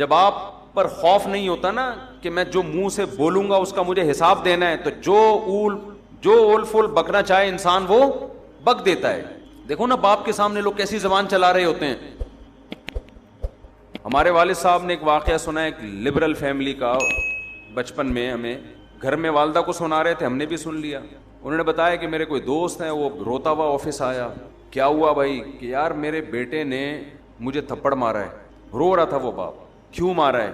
جب آپ پر خوف نہیں ہوتا نا کہ میں جو منہ سے بولوں گا اس کا مجھے حساب دینا ہے, تو جو اول فول بکنا چاہے انسان وہ بک دیتا ہے. دیکھو نا باپ کے سامنے لوگ کیسی زبان چلا رہے ہوتے ہیں. ہمارے والد صاحب نے ایک واقعہ سنا ہے, ایک لبرل فیملی کا. بچپن میں ہمیں گھر میں والدہ کو سنا رہے تھے, ہم نے بھی سن لیا. انہوں نے بتایا کہ میرے کوئی دوست ہیں, وہ روتا ہوا آفس آیا. کیا ہوا بھائی؟ کہ یار میرے بیٹے نے مجھے تھپڑ مارا ہے. رو رہا تھا وہ باپ. کیوں مارا ہے؟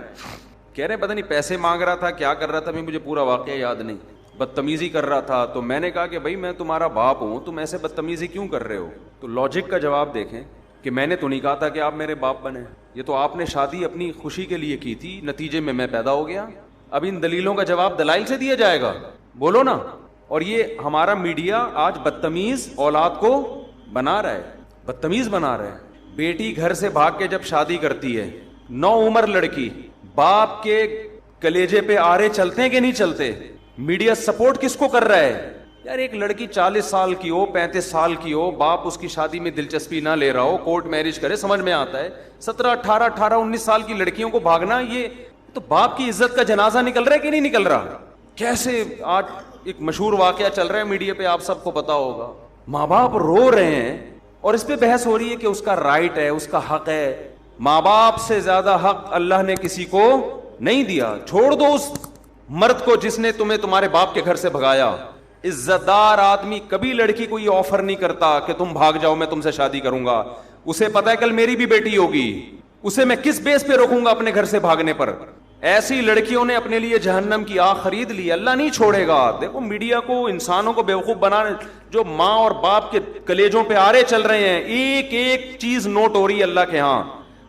کہہ رہے پتہ نہیں پیسے مانگ رہا تھا, کیا کر رہا تھا, مجھے پورا واقعہ یاد نہیں. بدتمیزی کر رہا تھا. تو میں نے کہا کہ بھائی میں تمہارا باپ ہوں, تم ایسے بدتمیزی کیوں کر رہے ہو؟ تو لاجک کا جواب دیکھیں کہ میں نے تو نہیں کہا تھا کہ آپ میرے باپ بنے, یہ تو آپ نے شادی اپنی خوشی کے لیے کی تھی, نتیجے میں میں پیدا ہو گیا. اب ان دلیلوں کا جواب دلائل سے دیا جائے گا؟ بولو نا. اور یہ ہمارا میڈیا آج بدتمیز اولاد کو بنا رہا ہے, بدتمیز بنا رہا ہے. بیٹی گھر سے بھاگ کے جب شادی کرتی ہے, 9 عمر لڑکی, باپ کے کلیجے پہ آرے چلتے ہیں کہ نہیں چلتے؟ میڈیا سپورٹ کس کو کر رہا ہے؟ یار ایک لڑکی 40 سال کی ہو, 35 سال کی ہو, باپ اس کی شادی میں دلچسپی نہ لے رہا ہو, کورٹ میرج کرے, سمجھ میں آتا ہے. 17, 18, 19 سال کی لڑکیوں کو بھاگنا, یہ تو باپ کی عزت کا جنازہ نکل رہا ہے کہ نہیں نکل رہا؟ کیسے آج ایک مشہور واقعہ چل رہا ہے میڈیا پہ, آپ سب کو پتا ہوگا. ماں باپ رو رہے ہیں اور اس پہ بحث ہو رہی ہے کہ اس کا رائٹ ہے, اس کا حق ہے. ماں باپ سے زیادہ حق اللہ نے کسی کو نہیں دیا. چھوڑ دو اس مرد کو جس نے تمہیں تمہارے باپ کے گھر سے بھگایا. عزت دار آدمی کبھی لڑکی کو یہ آفر نہیں کرتا کہ تم بھاگ جاؤ میں تم سے شادی کروں گا. اسے پتا ہے کل میری بھی بیٹی ہوگی, اسے میں کس بیس پہ روکوں گا اپنے گھر سے بھاگنے پر. ایسی لڑکیوں نے اپنے لیے جہنم کی آگ خرید لی. اللہ نہیں چھوڑے گا. دیکھو میڈیا کو انسانوں کو بیوقوف بنانے, جو ماں اور باپ کے کلیجوں پہ آرے چل رہے ہیں, ایک ایک چیز نوٹ ہو رہی ہے اللہ کے ہاں.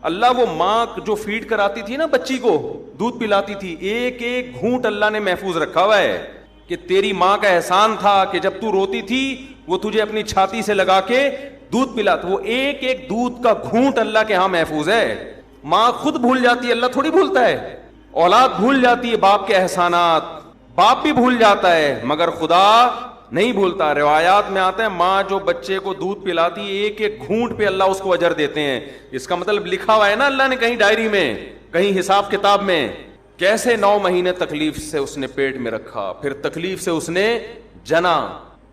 اللہ وہ ماں جو فیڈ کراتی تھی نا بچی کو, دودھ پلاتی تھی, ایک ایک گھونٹ اللہ نے محفوظ رکھا ہوا ہے کہ تیری ماں کا احسان تھا کہ جب تو روتی تھی وہ تجھے اپنی چھاتی سے لگا کے دودھ پلاتا. وہ ایک ایک دودھ کا گھونٹ اللہ کے ہاں محفوظ ہے. ماں خود بھول جاتی ہے, اللہ تھوڑی بھولتا ہے. اولاد بھول جاتی ہے باپ کے احسانات, باپ بھی بھول جاتا ہے مگر خدا نہیں بھولتا. روایات میں آتا ہے ماں جو بچے کو دودھ پلاتی ہے, ایک ایک گھونٹ پہ اللہ اس کو اجر دیتے ہیں. اس کا مطلب لکھا ہوا ہے نا اللہ نے کہیں ڈائری میں, کہیں حساب کتاب میں. کیسے 9 مہینے تکلیف سے اس نے پیٹ میں رکھا, پھر تکلیف سے اس نے جنا.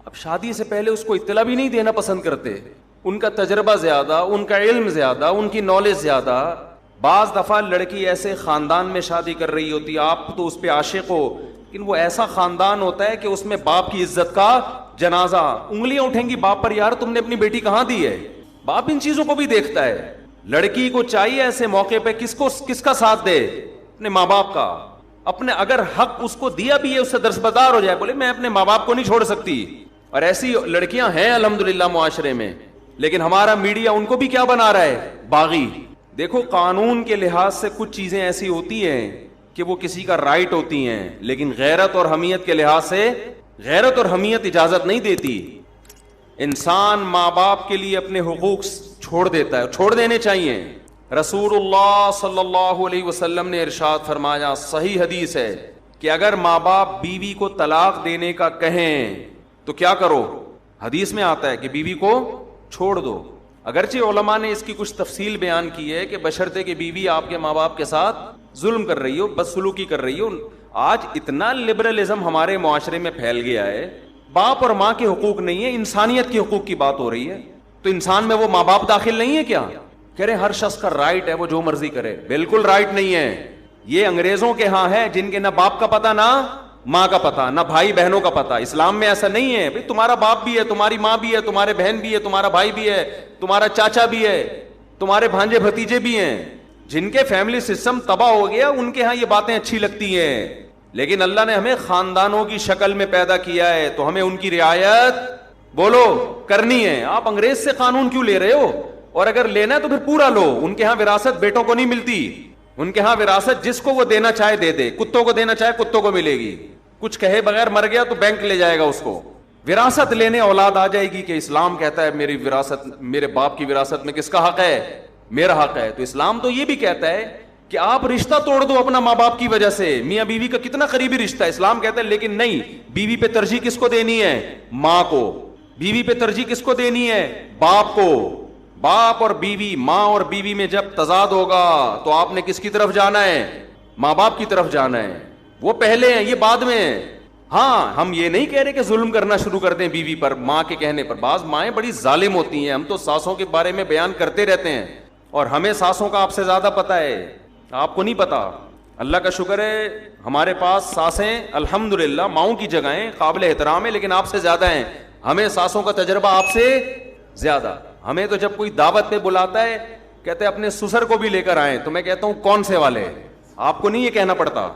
اب شادی سے پہلے اس کو اطلاع بھی نہیں دینا پسند کرتے. ان کا تجربہ زیادہ, ان کا علم زیادہ, ان کی نالج زیادہ. بعض دفعہ لڑکی ایسے خاندان میں شادی کر رہی ہوتی, آپ تو اس پہ عاشق ہو, لیکن وہ ایسا خاندان ہوتا ہے کہ اس میں باپ کی عزت کا جنازہ, انگلیاں اٹھیں گی باپ پر, یار تم نے اپنی بیٹی کہاں دی ہے. باپ ان چیزوں کو بھی دیکھتا ہے. لڑکی کو چاہیے ایسے موقع پہ کس کا ساتھ دے, اپنے ماں باپ کا. اپنے اگر حق اس کو دیا بھی ہے اس سے درسبدار ہو جائے, بولے میں اپنے ماں باپ کو نہیں چھوڑ سکتی. اور ایسی لڑکیاں ہیں الحمدللہ معاشرے میں, لیکن ہمارا میڈیا ان کو بھی کیا بنا رہا ہے, باغی. دیکھو قانون کے لحاظ سے کچھ چیزیں ایسی ہوتی ہیں کہ وہ کسی کا رائٹ ہوتی ہیں, لیکن غیرت اور حمیت کے لحاظ سے غیرت اور حمیت اجازت نہیں دیتی. انسان ماں باپ کے لیے اپنے حقوق چھوڑ دیتا ہے, چھوڑ دینے چاہیے. رسول اللہ صلی اللہ علیہ وسلم نے ارشاد فرمایا, صحیح حدیث ہے, کہ اگر ماں باپ بیوی کو طلاق دینے کا کہیں تو کیا کرو. حدیث میں آتا ہے کہ بیوی کو چھوڑ دو. اگرچہ علماء نے اس کی کچھ تفصیل بیان کی ہے کہ بشرطے کہ بیوی آپ کے ماں باپ کے ساتھ ظلم کر رہی ہو, بدسلوکی کر رہی ہو. آج اتنا لبرلزم ہمارے معاشرے میں پھیل گیا ہے, باپ اور ماں کے حقوق نہیں ہے, انسانیت کے حقوق کی بات ہو رہی ہے. تو انسان میں وہ ماں باپ داخل نہیں ہے کیا؟ کہہ رہے ہر شخص کا رائٹ ہے وہ جو مرضی کرے. بالکل رائٹ نہیں ہے. یہ انگریزوں کے ہاں ہے جن کے نہ باپ کا پتہ, نہ ماں کا پتہ, نہ بھائی بہنوں کا پتہ. اسلام میں ایسا نہیں ہے. بھئی تمہارا باپ بھی ہے, تمہاری ماں بھی ہے, تمہارے بہن بھی ہے, تمہارا بھائی بھی ہے, تمہارا چاچا بھی ہے, تمہارے بھانجے بھتیجے بھی ہیں. جن کے فیملی سسٹم تباہ ہو گیا ان کے ہاں یہ باتیں اچھی لگتی ہیں, لیکن اللہ نے ہمیں خاندانوں کی شکل میں پیدا کیا ہے تو ہمیں ان کی رعایت بولو کرنی ہے. آپ انگریز سے قانون کیوں لے رہے ہو؟ اور اگر لینا ہے تو پھر پورا لو. ان کے ہاں وراثت بیٹوں کو نہیں ملتی. ان کے ہاں وراثت جس کو وہ دینا چاہے دے دے. کتوں کو دینا چاہے کتوں کو ملے گی. کچھ کہے بغیر مر گیا تو بینک لے جائے گا اس کو. وراثت لینے اولاد آ جائے گی کہ اسلام کہتا ہے میری وراثت, میرے باپ کی وراثت میں کس کا حق ہے؟ میرا حق ہے. تو اسلام تو یہ بھی کہتا ہے کہ آپ رشتہ توڑ دو اپنا ماں باپ کی وجہ سے. میاں بیوی کا کتنا قریبی رشتہ ہے, اسلام کہتا ہے لیکن نہیں, بیوی پہ ترجیح کس کو دینی ہے؟ ماں کو. بیوی پہ ترجیح کس کو دینی ہے؟ باپ کو. باپ اور بیوی، ماں اور بیوی میں جب تضاد ہوگا تو آپ نے کس کی طرف جانا ہے؟ ماں باپ کی طرف جانا ہے. وہ پہلے ہیں، یہ بعد میں ہیں. ہاں ہم یہ نہیں کہہ رہے کہ ظلم کرنا شروع کر دیں بیوی پر ماں کے کہنے پر. بعض مائیں بڑی ظالم ہوتی ہیں، ہم تو ساسوں کے بارے میں بیان کرتے رہتے ہیں اور ہمیں ساسوں کا آپ سے زیادہ پتا ہے، آپ کو نہیں پتا. اللہ کا شکر ہے ہمارے پاس ساسیں الحمدللہ ماؤں کی جگہیں قابل احترام ہے، لیکن آپ سے زیادہ ہیں. ہمیں ساسوں کا تجربہ آپ سے زیادہ. ہمیں تو جب کوئی دعوت پہ بلاتا ہے کہتے ہیں اپنے سسر کو بھی لے کر آئیں، تو میں کہتا ہوں کون سے والے؟ آپ کو نہیں یہ کہنا پڑتا،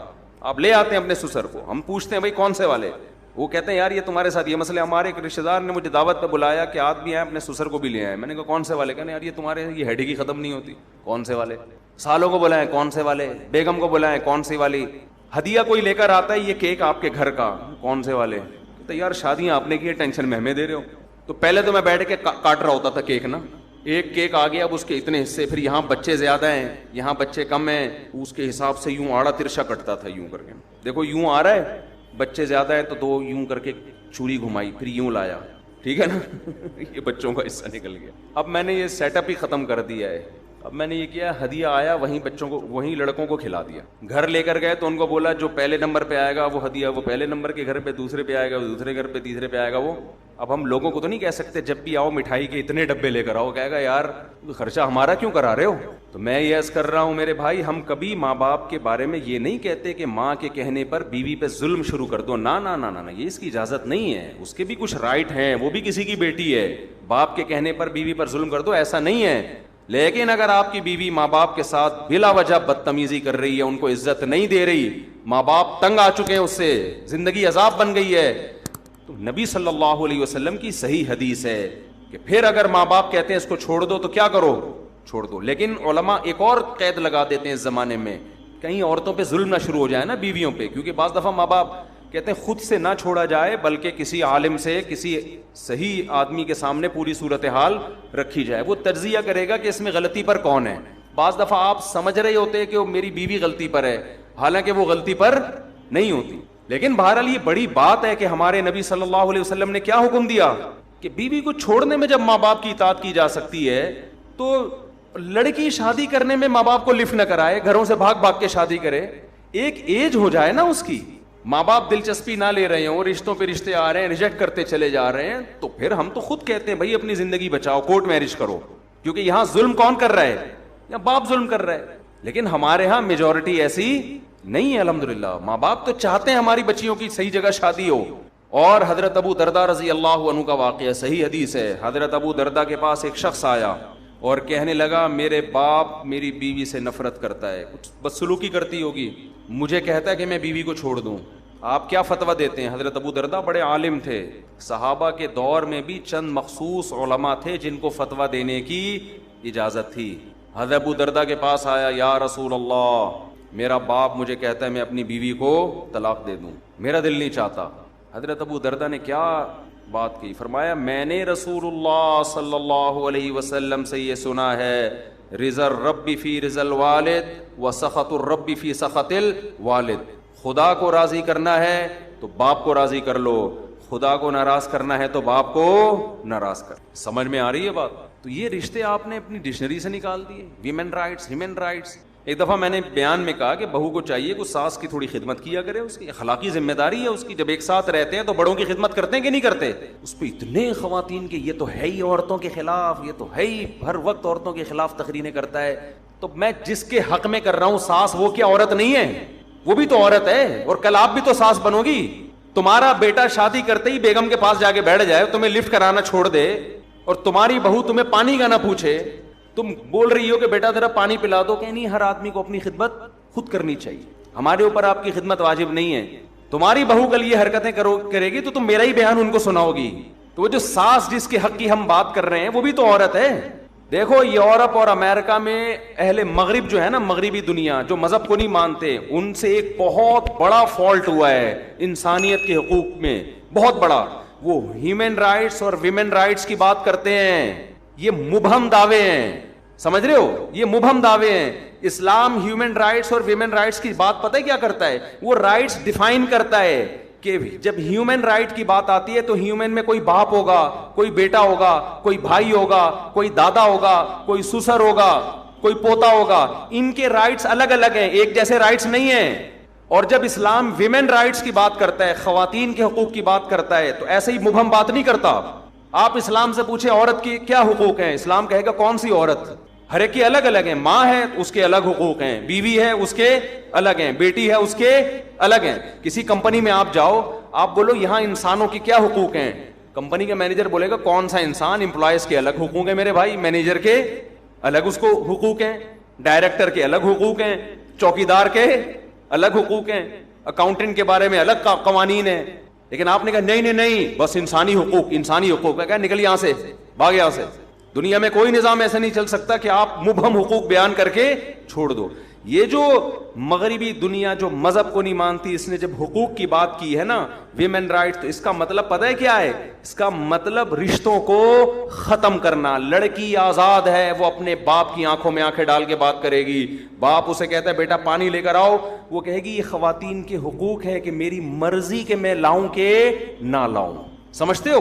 آپ لے آتے ہیں اپنے سسر کو. ہم پوچھتے ہیں بھائی کون سے والے؟ وہ کہتے ہیں یار یہ تمہارے ساتھ یہ مسئلہ. ہمارے ایک رشتے دار نے مجھے دعوت پہ بلایا کہ آپ بھی آئے اپنے سسر کو بھی لے آئے. میں نے کہا کون سے والے؟ کہنے یار یہ تمہارے یہ ہیڈی کی ختم نہیں ہوتی. کون سے والے؟ سالوں کو بلائیں کون سے والے؟ بیگم کو بلائیں کون سی والی؟ ہدیہ کوئی لے کر آتا ہے یہ کیک آپ کے گھر کا، کون سے والے؟ تو یار شادیاں آپ نے کی، ٹینشن میں ہمیں دے رہے ہو. تو پہلے تو میں بیٹھ کے کاٹ رہا ہوتا تھا کیک نا، ایک کیک آ گیا اب اس کے اتنے حصے، پھر یہاں بچے زیادہ ہیں یہاں بچے کم ہیں، اس کے حساب سے یوں آڑا ترشا کٹتا تھا یوں کر کے. دیکھو یوں آ رہا ہے بچے زیادہ ہیں تو دو یوں کر کے چوری گھمائی، پھر یوں لایا، ٹھیک ہے نا. یہ بچوں کا حصہ نکل گیا. اب میں نے یہ سیٹ اپ ہی ختم کر دیا ہے. اب میں نے یہ کیا، ہدیہ آیا وہیں بچوں کو وہیں لڑکوں کو کھلا دیا. گھر لے کر گئے تو ان کو بولا جو پہلے نمبر پہ آئے گا وہ ہدیہ وہ پہلے نمبر کے گھر پہ، دوسرے پہ آئے گا وہ دوسرے گھر پہ، تیسرے پہ آئے گا وہ. اب ہم لوگوں کو تو نہیں کہہ سکتے جب بھی آؤ مٹھائی کے اتنے ڈبے لے کر آؤ، کہے گا یار خرچہ ہمارا کیوں کرا رہے ہو. تو میں یہ عرض کر رہا ہوں میرے بھائی، ہم کبھی ماں باپ کے بارے میں یہ نہیں کہتے کہ ماں کے کہنے پر بیوی پہ ظلم شروع کر دو. نا نا نا نا، یہ اس کی اجازت نہیں ہے. اس کے بھی کچھ رائٹ ہیں، وہ بھی کسی کی بیٹی ہے. باپ کے کہنے پر بیوی پر ظلم کر دو ایسا نہیں ہے. لیکن اگر آپ کی بیوی ماں باپ کے ساتھ بلا وجہ بدتمیزی کر رہی ہے، ان کو عزت نہیں دے رہی، ماں باپ تنگ آ چکے ہیں اس سے، زندگی عذاب بن گئی ہے، تو نبی صلی اللہ علیہ وسلم کی صحیح حدیث ہے کہ پھر اگر ماں باپ کہتے ہیں اس کو چھوڑ دو تو کیا کرو؟ چھوڑ دو. لیکن علماء ایک اور قید لگا دیتے ہیں اس زمانے میں، کہیں عورتوں پہ ظلم نہ شروع ہو جائے نا بیویوں پہ، کیونکہ بعض دفعہ ماں باپ کہتے ہیں خود سے نہ چھوڑا جائے بلکہ کسی عالم سے، کسی صحیح آدمی کے سامنے پوری صورتحال رکھی جائے، وہ تجزیہ کرے گا کہ اس میں غلطی پر کون ہے. بعض دفعہ آپ سمجھ رہے ہوتے ہیں کہ وہ میری بیوی غلطی پر ہے، حالانکہ وہ غلطی پر نہیں ہوتی. لیکن بہرحال یہ بڑی بات ہے کہ ہمارے نبی صلی اللہ علیہ وسلم نے کیا حکم دیا کہ بیوی کو چھوڑنے میں جب ماں باپ کی اطاعت کی جا سکتی ہے تو لڑکی شادی کرنے میں ماں باپ کو لفٹ نہ کرائے، گھروں سے بھاگ بھاگ کے شادی کرے. ایک ایج ہو جائے نا اس کی، ماں باپ دلچسپی نہ لے رہے ہوں، رشتوں پہ رشتے آ رہے ہیں، ریجیکٹ کرتے چلے جا رہے ہیں، تو پھر ہم تو خود کہتے ہیں بھائی اپنی زندگی بچاؤ، کورٹ میرج کرو. کیونکہ یہاں ظلم کون کر رہا ہے؟ یا باپ ظلم کر رہا ہے. لیکن ہمارے ہاں میجورٹی ایسی نہیں ہے الحمدللہ. ماں باپ تو چاہتے ہیں ہماری بچیوں کی صحیح جگہ شادی ہو. اور حضرت ابو دردہ رضی اللہ عنہ کا واقعہ صحیح حدیث ہے. حضرت ابو دردہ کے پاس ایک شخص آیا اور کہنے لگا میرے باپ میری بیوی سے نفرت کرتا ہے، کچھ بدسلوکی کرتی ہوگی، مجھے کہتا ہے کہ میں بیوی کو چھوڑ دوں. آپ کیا فتویٰ دیتے ہیں؟ حضرت ابو دردہ بڑے عالم تھے، صحابہ کے دور میں بھی چند مخصوص علماء تھے جن کو فتویٰ دینے کی اجازت تھی. حضرت ابو دردہ کے پاس آیا، یا رسول اللہ میرا باپ مجھے کہتا ہے میں اپنی بیوی کو طلاق دے دوں، میرا دل نہیں چاہتا. حضرت ابو دردہ نے کیا بات کی؟ فرمایا میں نے رسول اللہ صلی اللہ علیہ وسلم سے یہ سنا ہے، رضا الرب فی رضا الوالد و سخط الرب فی سخط الوالد. خدا کو راضی کرنا ہے تو باپ کو راضی کر لو، خدا کو ناراض کرنا ہے تو باپ کو ناراض کر. سمجھ میں آ رہی ہے بات؟ تو یہ رشتے آپ نے اپنی ڈکشنری سے نکال دیے. Women rights, human rights. ایک دفعہ میں نے بیان میں کہا کہ بہو کو چاہیے کہ ساس کی تھوڑی خدمت کیا کرے، اس کی اخلاقی ذمہ داری ہے اس کی. جب ایک ساتھ رہتے ہیں تو بڑوں کی خدمت کرتے ہیں کہ نہیں کرتے؟ اس پہ اتنے خواتین کے یہ تو ہے ہی عورتوں کے خلاف، یہ تو ہے ہی ہر وقت عورتوں کے خلاف تقریریں کرتا ہے. تو میں جس کے حق میں کر رہا ہوں ساس، وہ کیا عورت نہیں ہے؟ وہ بھی تو عورت ہے، اور کل آپ بھی تو ساس بنو گی. تمہارا بیٹا شادی کرتے ہی بیگم کے پاس جا کے بیٹھ جائے، تمہیں لفٹ کرانا چھوڑ دے، اور تمہاری بہو تمہیں پانی کا نہ پوچھے، تم بول رہی ہو کہ بیٹا ذرا پانی پلا دو، کہ نہیں ہر آدمی کو اپنی خدمت خود کرنی چاہیے، ہمارے اوپر آپ کی خدمت واجب نہیں ہے. تمہاری بہو کل یہ حرکتیں کرے گی تو تم میرا ہی بیان ان کو سناؤ گی. تو وہ جو ساس جس کے حق کی ہم بات کر رہے ہیں وہ بھی تو عورت ہے. دیکھو یورپ اور امریکہ میں اہل مغرب جو ہے نا، مغربی دنیا جو مذہب کو نہیں مانتے، ان سے ایک بہت بڑا فالٹ ہوا ہے انسانیت کے حقوق میں، بہت بڑا. وہ ہیومن رائٹس اور ویمن رائٹس کی بات کرتے ہیں، یہ مبہم دعوے ہیں، سمجھ رہے ہو؟ یہ مبہم دعوے ہیں. اسلام ہیومن رائٹس اور ویمن رائٹس کی بات پتہ ہے کیا کرتا ہے؟ وہ رائٹس ڈیفائن کرتا ہے کہ جب ہیومن رائٹ کی بات آتی ہے تو ہیومن میں کوئی باپ ہوگا, کوئی بیٹا ہوگا, کوئی بھائی ہوگا, کوئی دادا ہوگا, کوئی سسر ہوگا, کوئی پوتا ہوگا. ان کے رائٹس الگ الگ ہیں, ایک جیسے رائٹس نہیں ہیں. اور جب اسلام ویمن رائٹس کی بات کرتا ہے, خواتین کے حقوق کی بات کرتا ہے, تو ایسے ہی مبہم بات نہیں کرتا. آپ اسلام سے پوچھیں عورت کی کیا حقوق ہیں, اسلام کہے گا کون سی عورت, ہر ایک کی الگ الگ ہیں. ماں ہے اس کے الگ حقوق ہیں, بیوی ہے اس کے الگ ہیں, بیٹی ہے اس کے الگ ہیں. کسی کمپنی میں آپ جاؤ, آپ بولو یہاں انسانوں کی کیا حقوق ہیں, کمپنی کا مینیجر بولے گا کون سا انسان, امپلائز کے الگ حقوق ہیں میرے بھائی, مینیجر کے الگ اس کو حقوق ہیں, ڈائریکٹر کے الگ حقوق ہیں, چوکیدار کے الگ حقوق ہیں, اکاؤنٹنٹ کے بارے میں الگ قوانین ہیں. لیکن آپ نے کہا نہیں نہیں نہیں, بس انسانی حقوق, انسانی حقوق ہے, کیا نکل یہاں سے, بھاگ یہاں سے. دنیا میں کوئی نظام ایسا نہیں چل سکتا کہ آپ مبہم حقوق بیان کر کے چھوڑ دو. یہ جو مغربی دنیا جو مذہب کو نہیں مانتی, اس نے جب حقوق کی بات کی ہے نا, ویمن رائٹ, تو اس کا مطلب پتہ ہے کیا ہے, اس کا مطلب رشتوں کو ختم کرنا. لڑکی آزاد ہے, وہ اپنے باپ کی آنکھوں میں آنکھیں ڈال کے بات کرے گی. باپ اسے کہتا ہے بیٹا پانی لے کر آؤ, وہ کہے گی یہ خواتین کے حقوق ہے کہ میری مرضی کہ میں لاؤں کہ نہ لاؤں. سمجھتے ہو,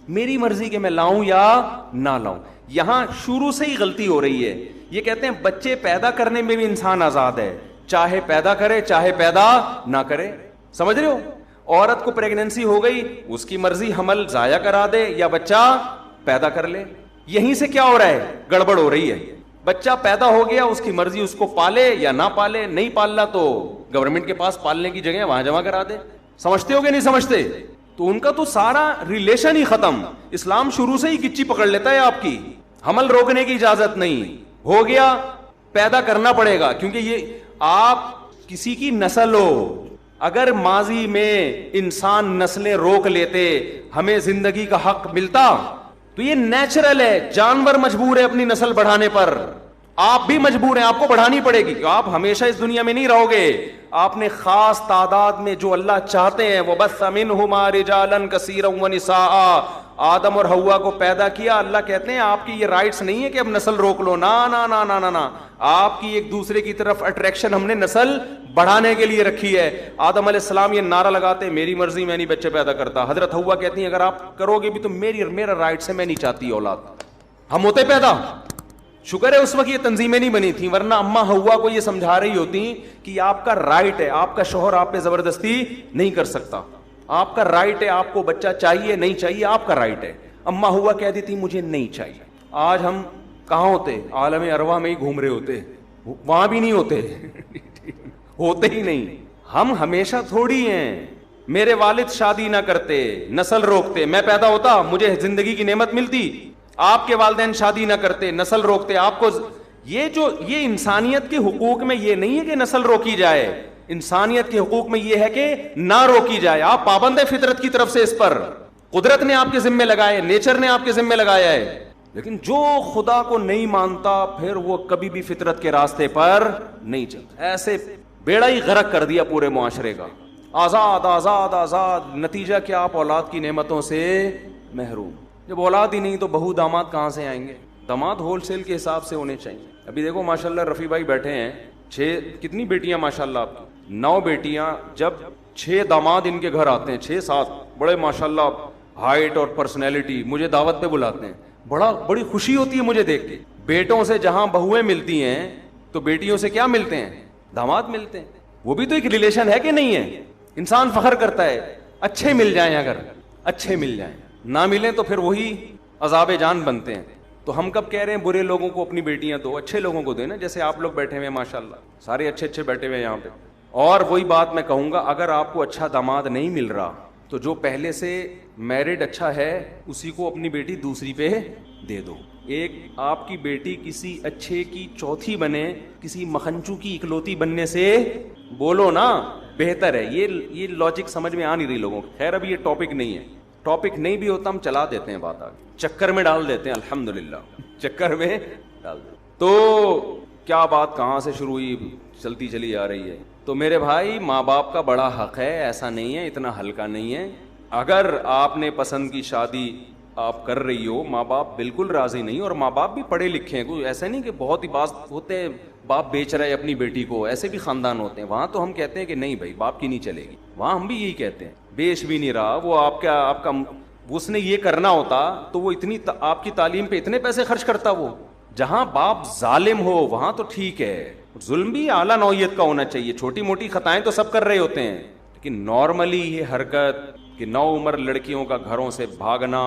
میری مرضی کہ میں لاؤں یا نہ لاؤں. یہاں شروع سے ہی غلطی ہو رہی ہے. یہ کہتے ہیں بچے پیدا کرنے میں بھی انسان آزاد ہے, چاہے پیدا کرے چاہے پیدا نہ کرے. سمجھ رہے ہو, عورت کو پریگننسی ہو گئی, اس کی مرضی حمل ضائع کرا دے یا بچہ پیدا کر لے. یہیں سے کیا ہو رہا ہے, گڑبڑ ہو رہی ہے. بچہ پیدا ہو گیا, اس کی مرضی اس کو پالے یا نہ پالے, نہیں پالنا تو گورنمنٹ کے پاس پالنے کی جگہ وہاں جمع کرا دے. سمجھتے ہو کہ نہیں سمجھتے؟ تو ان کا تو سارا ریلیشن ہی ختم. اسلام شروع سے ہی گچی پکڑ لیتا ہے آپ کی, حمل روکنے کی اجازت نہیں, ہو گیا پیدا کرنا پڑے گا. کیونکہ یہ آپ کسی کی نسل ہو, اگر ماضی میں انسان نسلیں روک لیتے, ہمیں زندگی کا حق ملتا, تو یہ نیچرل ہے. جانور مجبور ہے اپنی نسل بڑھانے پر, آپ بھی مجبور ہیں, آپ کو بڑھانی پڑے گی. آپ ہمیشہ اس دنیا میں نہیں رہو گے. آپ نے خاص تعداد میں جو اللہ چاہتے ہیں, وہ بس منہما رجالا کثیرا ونساء, آدم اور حوا کو پیدا کیا. اللہ کہتے ہیں آپ کی یہ رائٹس نہیں ہے کہ اب نسل روک لو, نا نا نا نا نا نا. آپ کی ایک دوسرے کی طرف اٹریکشن ہم نے نسل بڑھانے کے لیے رکھی ہے. آدم علیہ السلام یہ نعرہ لگاتے میری مرضی, میں نہیں بچے پیدا کرتا. حضرت حوا کہتی ہیں اگر آپ کرو گے بھی تو میرا رائٹس ہے, میں نہیں چاہتی اولاد. ہم ہوتے پیدا. شکر ہے اس وقت یہ تنظیمیں نہیں بنی تھیں, ورنہ اما حوا کو یہ سمجھا رہی ہوتی کہ یہ آپ کا رائٹ ہے, آپ کا شوہر آپ پہ زبردستی نہیں کر سکتا, آپ کا رائٹ ہے, آپ کو بچہ چاہیے نہیں چاہیے آپ کا رائٹ ہے. اما حوا کہہ دیتی مجھے نہیں چاہیے. آج ہم کہاں ہوتے, عالم ارواح میں ہی گھوم رہے ہوتے, وہاں بھی نہیں ہوتے ہوتے ہی نہیں. ہم ہمیشہ تھوڑی ہیں. میرے والد شادی نہ کرتے, نسل روکتے, میں پیدا ہوتا, مجھے زندگی کی نعمت ملتی. آپ کے والدین شادی نہ کرتے, نسل روکتے, آپ کو یہ انسانیت کے حقوق میں یہ نہیں ہے کہ نسل روکی جائے. انسانیت کے حقوق میں یہ ہے کہ نہ روکی جائے. آپ پابند ہیں فطرت کی طرف سے, اس پر قدرت نے آپ کے ذمہ لگائے, نیچر نے آپ کے ذمہ لگایا ہے. لیکن جو خدا کو نہیں مانتا پھر وہ کبھی بھی فطرت کے راستے پر نہیں چلتا. ایسے بیڑا ہی غرق کر دیا پورے معاشرے کا. آزاد آزاد آزاد, نتیجہ کیا, آپ اولاد کی نعمتوں سے محروم. جب اولاد ہی نہیں تو بہو داماد کہاں سے آئیں گے؟ داماد ہول سیل کے حساب سے ہونے چاہیے. ابھی دیکھو ماشاءاللہ رفیع بھائی بیٹھے ہیں, 6 کتنی بیٹیاں ماشاءاللہ آپ کی, 9 بیٹیاں. جب 6 داماد ان کے گھر آتے ہیں, 6-7 بڑے ماشاءاللہ ہائٹ اور پرسنالٹی, مجھے دعوت پہ بلاتے ہیں, بڑی خوشی ہوتی ہے مجھے دیکھ کے. بیٹوں سے جہاں بہویں ملتی ہیں تو بیٹیوں سے کیا ملتے ہیں, داماد ملتے ہیں. وہ بھی تو ایک ریلیشن ہے کہ نہیں ہے؟ انسان فخر کرتا ہے اچھے مل جائیں, اگر اچھے مل جائیں, نہ ملیں تو پھر وہی عذاب جان بنتے ہیں. تو ہم کب کہہ رہے ہیں برے لوگوں کو اپنی بیٹیاں دو, اچھے لوگوں کو دینا. جیسے آپ لوگ بیٹھے ہوئے ماشاءاللہ, سارے اچھے بیٹھے ہوئے یہاں پہ. اور وہی بات میں کہوں گا, اگر آپ کو اچھا داماد نہیں مل رہا تو جو پہلے سے میرڈ اچھا ہے اسی کو اپنی بیٹی دوسری پہ دے دو. ایک آپ کی بیٹی کسی اچھے کی چوتھی بنے کسی مکھنچو کی اکلوتی بننے سے, بولو نا, بہتر ہے. یہ لاجک سمجھ میں آ نہیں رہی لوگوں کو. خیر ابھی یہ ٹاپک نہیں ہے, ٹاپک نہیں بھی ہوتا ہم چلا دیتے ہیں بات, آگے چکر میں ڈال دیتے ہیں, الحمدللہ چکر میں ڈال دیتے. تو کیا بات کہاں سے شروع ہوئی, چلتی چلی آ رہی ہے. تو میرے بھائی ماں باپ کا بڑا حق ہے, ایسا نہیں ہے, اتنا ہلکا نہیں ہے. اگر آپ نے پسند کی شادی آپ کر رہی ہو, ماں باپ بالکل راضی نہیں, اور ماں باپ بھی پڑھے لکھے ہیں, کوئی ایسا نہیں کہ بہت ہی بات ہوتے ہیں باپ بیچ رہا ہے اپنی بیٹی کو, ایسے بھی خاندان ہوتے ہیں. وہاں تو ہم کہتے ہیں کہ نہیں بھائی باپ کی نہیں چلے گی, وہاں ہم بھی یہی کہتے ہیں بیچ بھی نہیں رہا, وہ آپ کا اس نے یہ کرنا ہوتا تو وہ اتنی آپ کی تعلیم پہ اتنے پیسے خرچ کرتا. وہ جہاں باپ ظالم ہو وہاں تو ٹھیک ہے, ظلم بھی اعلیٰ نوعیت کا ہونا چاہیے. چھوٹی موٹی خطائیں تو سب کر رہے ہوتے ہیں, لیکن نارملی یہ حرکت کہ نو عمر لڑکیوں کا گھروں سے بھاگنا.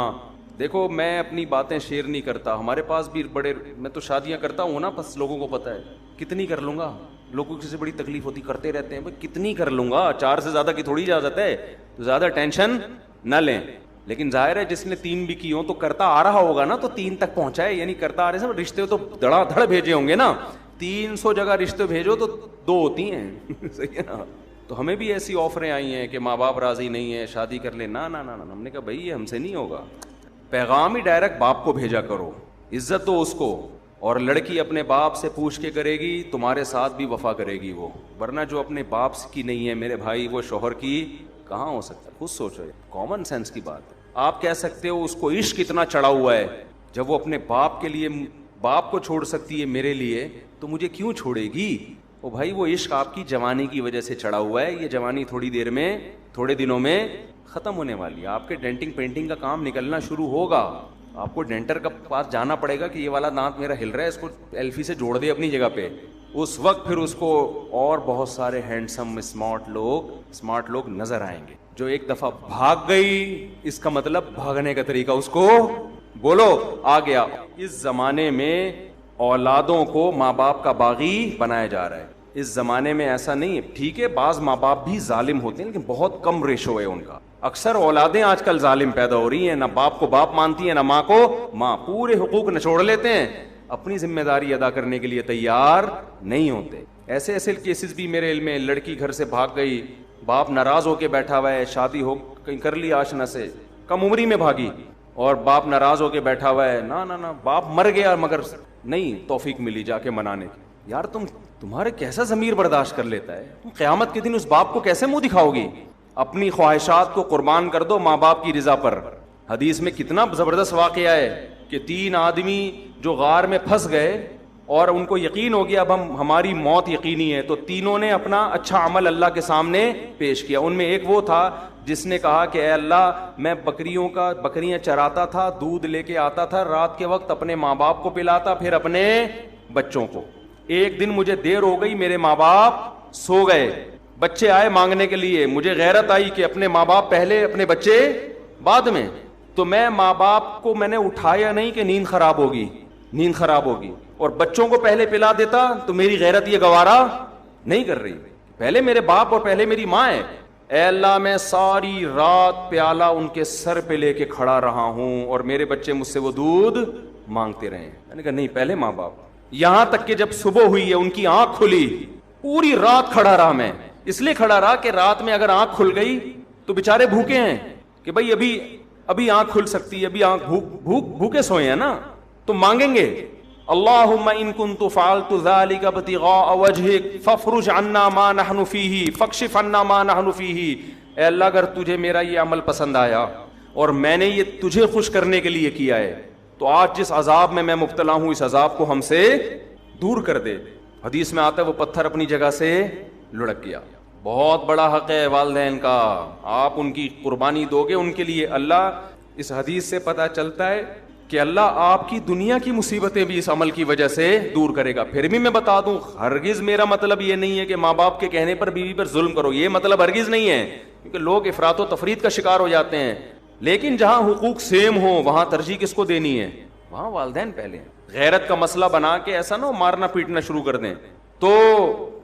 دیکھو میں اپنی باتیں شیئر نہیں کرتا, ہمارے پاس بھی بڑے, میں تو شادیاں کرتا ہوں نا, بس لوگوں کو پتہ ہے کتنی کر لوں گا. لوگوں کی سے بڑی تکلیف ہوتی, کرتے رہتے ہیں بھائی کتنی کر لوں گا, 4 سے زیادہ کی تھوڑی اجازت ہے, تو زیادہ ٹینشن نہ لیں. لیکن ظاہر ہے جس نے 3 بھی کی ہوں تو کرتا آ رہا ہوگا نا, تو 3 تک پہنچا ہے, یعنی کرتا آ رہے ہیں. رشتے تو دھڑا دھڑ بھیجے ہوں گے نا, 300 جگہ رشتے بھیجو تو 2 ہوتی ہیں. صحیح ہے نا. تو ہمیں بھی ایسی آفریں آئی ہیں کہ ماں باپ راضی نہیں ہے, شادی کر لیں. نہ نہ نہ, ہم نے کہا بھائی یہ ہم سے نہیں ہوگا. پیغام ہی ڈائریکٹ باپ کو بھیجا کرو, عزت دو اس کو. اور لڑکی اپنے باپ سے پوچھ کے کرے گی, تمہارے ساتھ بھی وفا کرے گی وہ. ورنہ جو اپنے باپ کی نہیں ہے میرے بھائی, وہ شوہر کی کہاں ہو سکتا ہے؟ خود سوچو, کامن سینس کی بات ہے. آپ کہہ سکتے ہو اس کو عشق اتنا چڑھا ہوا ہے, جب وہ اپنے باپ کے لیے, باپ کو چھوڑ سکتی ہے میرے لیے, تو مجھے کیوں چھوڑے گی؟ او بھائی وہ عشق آپ کی جوانی کی وجہ سے چڑھا ہوا ہے. یہ جوانی تھوڑی دیر میں, تھوڑے دنوں میں ختم ہونے والی ہے. آپ کے ڈینٹنگ پینٹنگ کا کام نکلنا شروع ہوگا, آپ کو ڈینٹر کا پاس جانا پڑے گا کہ یہ والا دانت میرا ہل رہا ہے, اس کو ایلفی سے جوڑ دے اپنی جگہ پہ. اس وقت پھر اس کو اور بہت سارے ہینڈسم اسمارٹ لوگ نظر آئیں گے. جو ایک دفعہ بھاگ گئی, اس کا مطلب بھاگنے کا طریقہ اس کو بولو آ گیا. اس زمانے میں اولادوں کو ماں باپ کا باغی بنایا جا رہا ہے. اس زمانے میں ایسا نہیں ہے, ٹھیک ہے بعض ماں باپ بھی ظالم ہوتے ہیں, لیکن بہت کم ریشو ہے ان کا. اکثر اولادیں آج کل ظالم پیدا ہو رہی ہیں, نہ باپ کو باپ مانتی ہیں نہ ماں کو ماں, پورے حقوق نچوڑ لیتے ہیں, اپنی ذمہ داری ادا کرنے کے لیے تیار نہیں ہوتے. ایسے کیسز بھی میرے علم میں, لڑکی گھر سے بھاگ گئی, باپ ناراض ہو کے بیٹھا ہوا ہے, شادی ہو کہیں کر لی آشنا سے, کم عمری میں بھاگی, اور باپ ناراض ہو کے بیٹھا ہوا ہے. نہ باپ مر گیا مگر نہیں توفیق ملی جا کے منانے کی. یار تمہارے کیسا ضمیر برداشت کر لیتا ہے؟ تم قیامت کے دن اس باپ کو کیسے منہ دکھاؤ گی؟ اپنی خواہشات کو قربان کر دو ماں باپ کی رضا پر. حدیث میں کتنا زبردست واقعہ ہے کہ 3 آدمی جو غار میں پھنس گئے اور ان کو یقین ہو گیا اب ہماری موت یقینی ہے, تو تینوں نے اپنا اچھا عمل اللہ کے سامنے پیش کیا. ان میں ایک وہ تھا جس نے کہا کہ اے اللہ میں بکریاں چراتا تھا, دودھ لے کے آتا تھا, رات کے وقت اپنے ماں باپ کو پلاتا, پھر اپنے بچوں کو. ایک دن مجھے دیر ہو گئی, میرے ماں باپ سو گئے, بچے آئے مانگنے کے لیے, مجھے غیرت آئی کہ اپنے ماں باپ پہلے اپنے بچے بعد میں, تو میں ماں باپ کو میں نے اٹھایا نہیں کہ نیند خراب ہوگی, اور بچوں کو پہلے پلا دیتا تو میری غیرت یہ گوارا نہیں کر رہی, پہلے میرے باپ اور پہلے میری ماں ہے. اے اللہ میں ساری رات پیالہ ان کے سر پہ لے کے کھڑا رہا ہوں اور میرے بچے مجھ سے وہ دودھ مانگتے رہے. میں نے کہا نہیں پہلے ماں باپ. یہاں تک کہ جب صبح ہوئی ہے ان کی آنکھ کھلی, پوری رات کھڑا رہا میں, اس لیے کھڑا رہا کہ رات میں اگر آنکھ کھل گئی تو بےچارے بھوکے ہیں کہ بھائی ابھی آنکھ کھل سکتی ہے, ابھی آنکھ بھوکے سوئے ہیں نا, تو مانگیں گے اللہم ان کنت فعلت ذلک ابتغاء وجہک فافرج عنا ما نحن فیہ فاکشف عنا ما نحن فیہ. اے اللہ اگر تجھے میرا یہ عمل پسند آیا اور میں نے یہ تجھے خوش کرنے کے لیے کیا ہے, تو آج جس عذاب میں مبتلا ہوں اس عذاب کو ہم سے دور کر دے. حدیث میں آتا ہے وہ پتھر اپنی جگہ سے لڑک گیا. بہت بڑا حق ہے والدین کا, آپ ان کی قربانی دو گے ان کے لیے. اللہ اس حدیث سے پتہ چلتا ہے کہ اللہ آپ کی دنیا کی مصیبتیں بھی اس عمل کی وجہ سے دور کرے گا. پھر بھی میں بتا دوں, ہرگز میرا مطلب یہ نہیں ہے کہ ماں باپ کے کہنے پر بیوی پر ظلم کرو, یہ مطلب ہرگز نہیں ہے, کیونکہ لوگ افراط و تفریط کا شکار ہو جاتے ہیں. لیکن جہاں حقوق سیم ہوں وہاں ترجیح کس کو دینی ہے؟ وہاں والدین پہلے ہیں. غیرت کا مسئلہ بنا کے ایسا نہ ہو مارنا پیٹنا شروع کر دیں. تو